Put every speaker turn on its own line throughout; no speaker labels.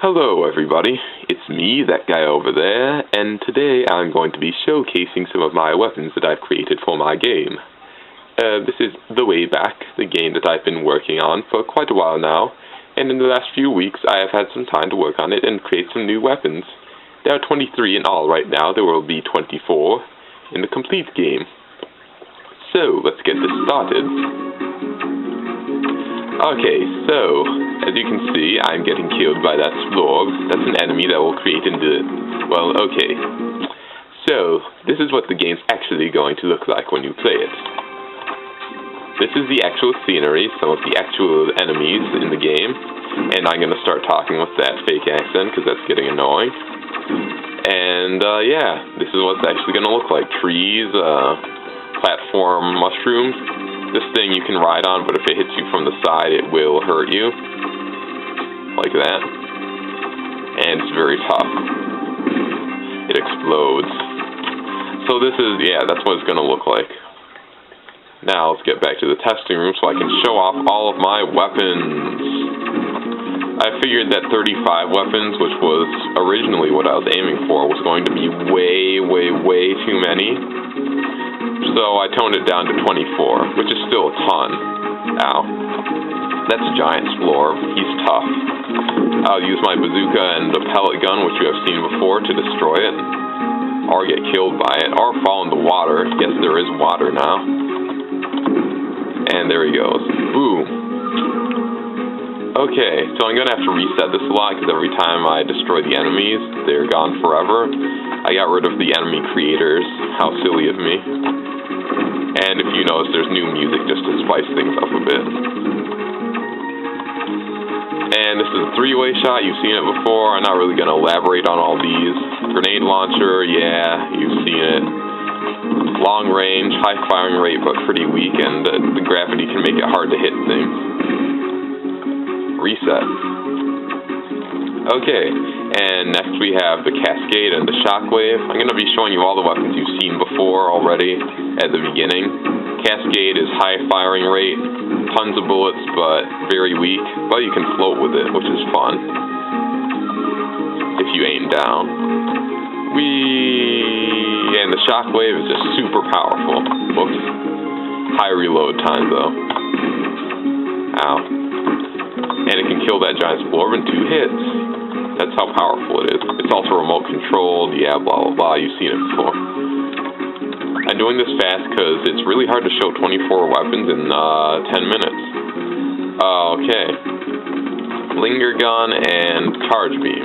Hello everybody, it's me, that guy over there, and today I'm going to be showcasing some of my weapons that I've created for my game. This is The Way Back, the game that I've been working on for quite a while now, and in the last few weeks I have had some time to work on it and create some new weapons. There are 23 in all right now, there will be 24 in the complete game. So, let's get this started. Okay, so, as you can see, I'm getting killed by that Splorb. That's an enemy that will create into... well, okay. So, this is what the game's actually going to look like when you play it. This is the actual scenery, some of the actual enemies in the game, and I'm going to start talking with that fake accent, because that's getting annoying. And, yeah, this is what's actually going to look like. Trees, platform mushrooms. This thing you can ride on, but if it hits you from the side, it will hurt you. Like that. And it's very tough. It explodes. So this is, yeah, that's what it's going to look like. Now, let's get back to the testing room so I can show off all of my weapons. I figured that 35 weapons, which was originally what I was aiming for, was going to be way too many. So I toned it down to 24, which is still a ton. Ow. That's a giant Splorb. He's tough. I'll use my bazooka and the pellet gun, which you have seen before, to destroy it. Or get killed by it, or fall in the water. Yes, there is water now. And there he goes. Boom. Okay, so I'm going to have to reset this a lot, because every time I destroy the enemies, they're gone forever. I got rid of the enemy creators. How silly of me. And if you notice, there's new music just to spice things up a bit. And this is a three-way shot. You've seen it before. I'm not really going to elaborate on all these. Grenade launcher, yeah, you've seen it. Long range, high firing rate, but pretty weak, and the gravity can make it hard to hit things. Reset. Okay, and next we have the Cascade and the Shockwave. I'm going to be showing you all the weapons you've seen before already at the beginning. Cascade is high firing rate, tons of bullets, but very weak, but you can float with it, which is fun. If you aim down. And the Shockwave is just super powerful. Whoops. High reload time though. Ow. And it can kill that giant Splorb in 2 hits. That's how powerful it is. It's also remote controlled, yeah, blah blah blah, you've seen it before. I'm doing this fast because it's really hard to show 24 weapons in 10 minutes. Okay. Linger gun and charge beam.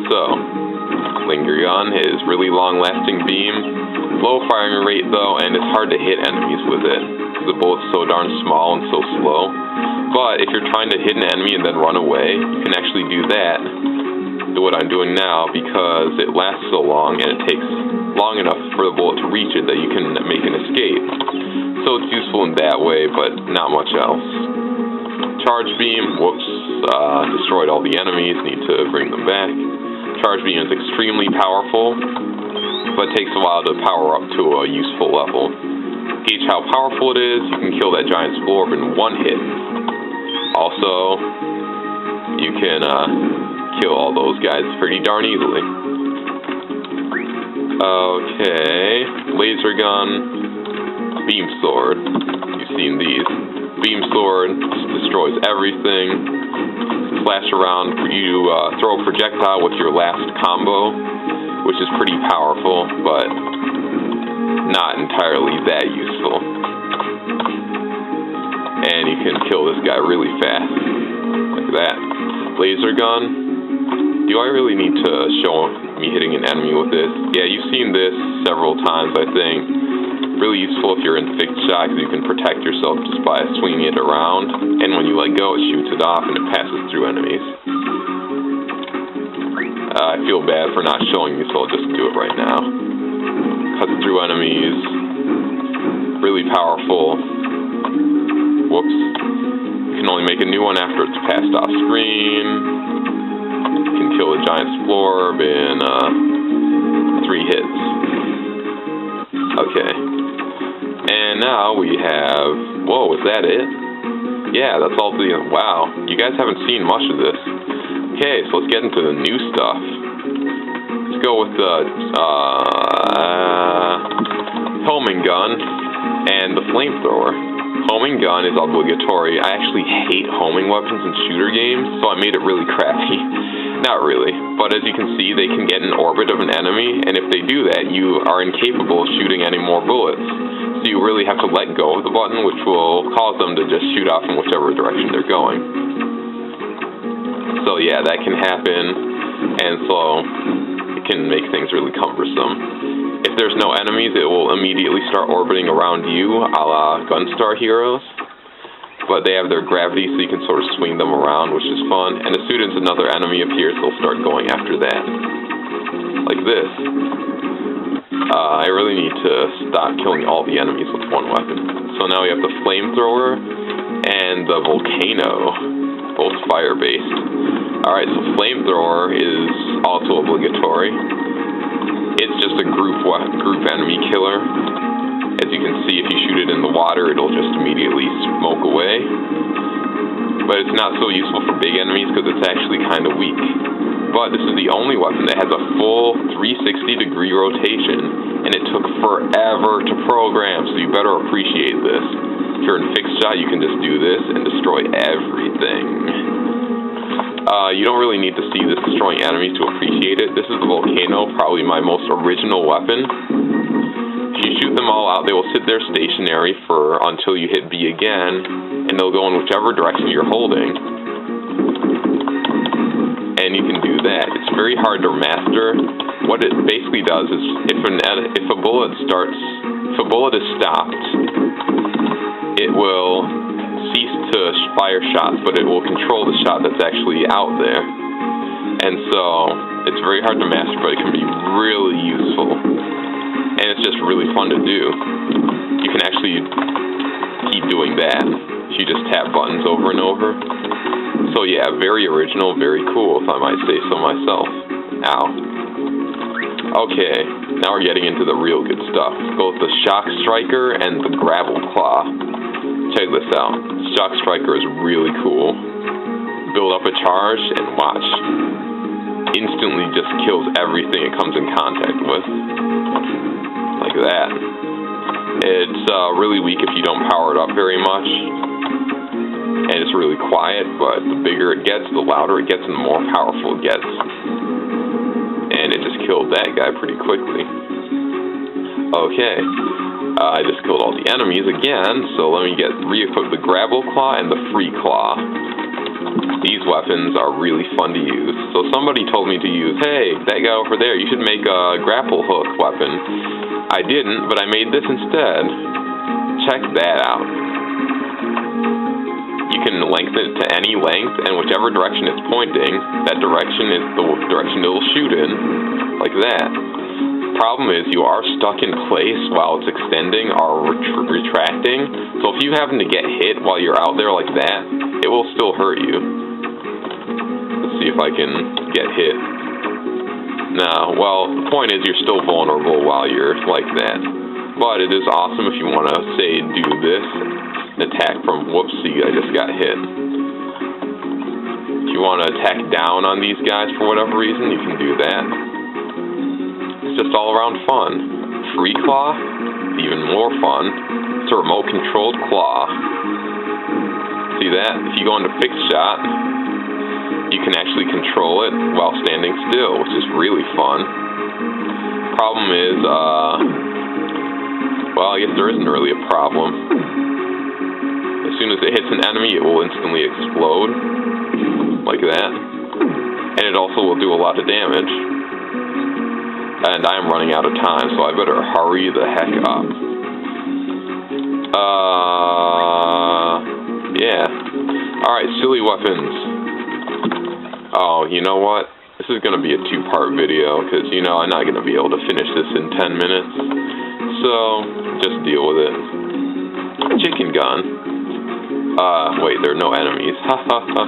So, linger gun is really long lasting beam. Low firing rate though, and it's hard to hit enemies with it. The bullet's so darn small and so slow. But if you're trying to hit an enemy and then run away, you can actually do that. Do what I'm doing now because it lasts so long and it takes long enough for the bullet to reach it that you can make an escape. So it's useful in that way, but not much else. Charge beam, whoops, destroyed all the enemies, need to bring them back. Charge beam is extremely powerful, but takes a while to power up to a useful level. Gauge how powerful it is, you can kill that giant Splorb in 1 hit. Also, you can kill all those guys pretty darn easily. Okay, laser gun, beam sword. You've seen these. Beam sword destroys everything. Flash around. You throw a projectile with your last combo, which is pretty powerful, but not entirely that useful. And you can kill this guy really fast. Like that. Laser gun. Do I really need to show me hitting an enemy with this? Yeah, you've seen this several times, I think. Really useful if you're in fixed shot, because you can protect yourself just by swinging it around. And when you let go, it shoots it off and it passes through enemies. I feel bad for not showing you, so I'll just do it right now. Cuts through enemies. Really powerful. Whoops. You can only make a new one after it's passed off screen. You can kill a giant Splorb in 3 hits. Okay. And now we have... Whoa, is that it? yeah, that's all the, wow, you guys haven't seen much of this. Okay, so let's get into the new stuff. Let's go with the, homing gun and the flamethrower. Homing gun is obligatory. I actually hate homing weapons in shooter games, so I made it really crappy. Not really, but as you can see, they can get in orbit of an enemy, and if they do that, you are incapable of shooting any more bullets. So you really have to let go of the button, which will cause them to just shoot off in whichever direction they're going. So yeah, that can happen, and so it can make things really cumbersome. If there's no enemies, it will immediately start orbiting around you, a la Gunstar Heroes. But they have their gravity, so you can sort of swing them around, which is fun. And as soon as another enemy appears, they'll start going after that. Like this. I really need to stop killing all the enemies with one weapon. So now we have the flamethrower and the volcano, both fire-based. Alright, so flamethrower is also obligatory. It's just a group enemy killer. As you can see, if you shoot it in the water, it'll just immediately smoke away. But it's not so useful for big enemies because it's actually kind of weak. But this is the only weapon that has a full 360-degree rotation, and it took forever to program, so you better appreciate this. If you're in fixed shot, you can just do this and destroy everything. You don't really need to see this destroying enemies to appreciate it. This is the volcano, probably my most original weapon. If you shoot them all out, they will sit there stationary until you hit B again, and they'll go in whichever direction you're holding. And you can do that. It's very hard to master. What it basically does is, if a bullet is stopped, it will cease to fire shots, but it will control the shot that's actually out there. And so, it's very hard to master, but it can be really useful. And it's just really fun to do. You can actually keep doing that. You just tap buttons over and over. So yeah, very original, very cool, if I might say so myself. Ow. Okay, now we're getting into the real good stuff. Let's go with the Shock Striker and the Gravel Claw. Check this out. Shock Striker is really cool. Build up a charge and watch. Instantly just kills everything it comes in contact with. Like that. It's really weak if you don't power it up very much. And it's really quiet, but the bigger it gets, the louder it gets, and the more powerful it gets. And it just killed that guy pretty quickly. Okay. I just killed all the enemies again, so let me re-equip the Gravel Claw and the Free Claw. These weapons are really fun to use. So somebody told me to use, hey, that guy over there, you should make a grapple hook weapon. I didn't, but I made this instead. Check that out. You can lengthen it to any length, and whichever direction it's pointing, that direction is the direction it'll shoot in, like that. Problem is, you are stuck in place while it's extending or retracting, so if you happen to get hit while you're out there like that, it will still hurt you. Let's see if I can get hit. No, well, the point is you're still vulnerable while you're like that. But it is awesome if you want to, say, do this, attack from, whoopsie, I just got hit. If you want to attack down on these guys for whatever reason, you can do that. It's just all around fun. Free Claw, even more fun. It's a remote-controlled claw. See that? If you go into fixed shot, you can actually control it while standing still, which is really fun. Problem is, well, I guess there isn't really a problem. As soon as it hits an enemy, it will instantly explode, like that. And it also will do a lot of damage. And I am running out of time, so I better hurry the heck up. Yeah. Alright, silly weapons. Oh, you know what? This is going to be a two-part video, because, you know, I'm not going to be able to finish this in 10 minutes. So, just deal with it. Chicken gun. Wait, there are no enemies. Ha ha ha.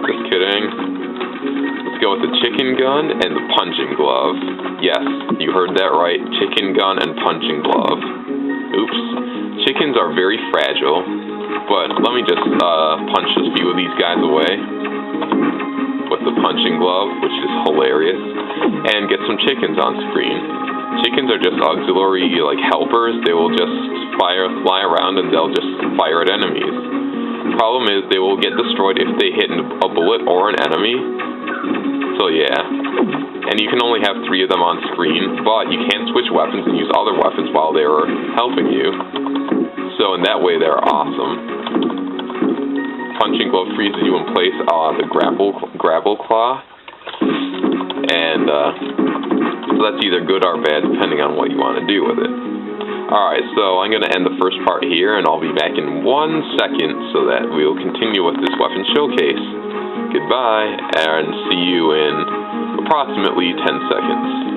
Just kidding. Let's go with the chicken gun and the punching glove. Yes, you heard that right. Chicken gun and punching glove. Oops. chickens are very fragile, but let me just punch a few of these guys away with the punching glove, which is hilarious, and get some chickens on screen. Chickens are just auxiliary, like, helpers. They will just fly around and they'll just fire at enemies. Problem is they will get destroyed if they hit a bullet or an enemy. So yeah, and you can only have 3 of them on screen, but you can't switch weapons and use other weapons while they are helping you. So in that way, they're awesome. Punching glove freezes you in place on the grapple claw, and so that's either good or bad depending on what you want to do with it. Alright, so I'm going to end the first part here, and I'll be back in 1 second so that we'll continue with this weapon showcase. Goodbye, and see you in approximately 10 seconds.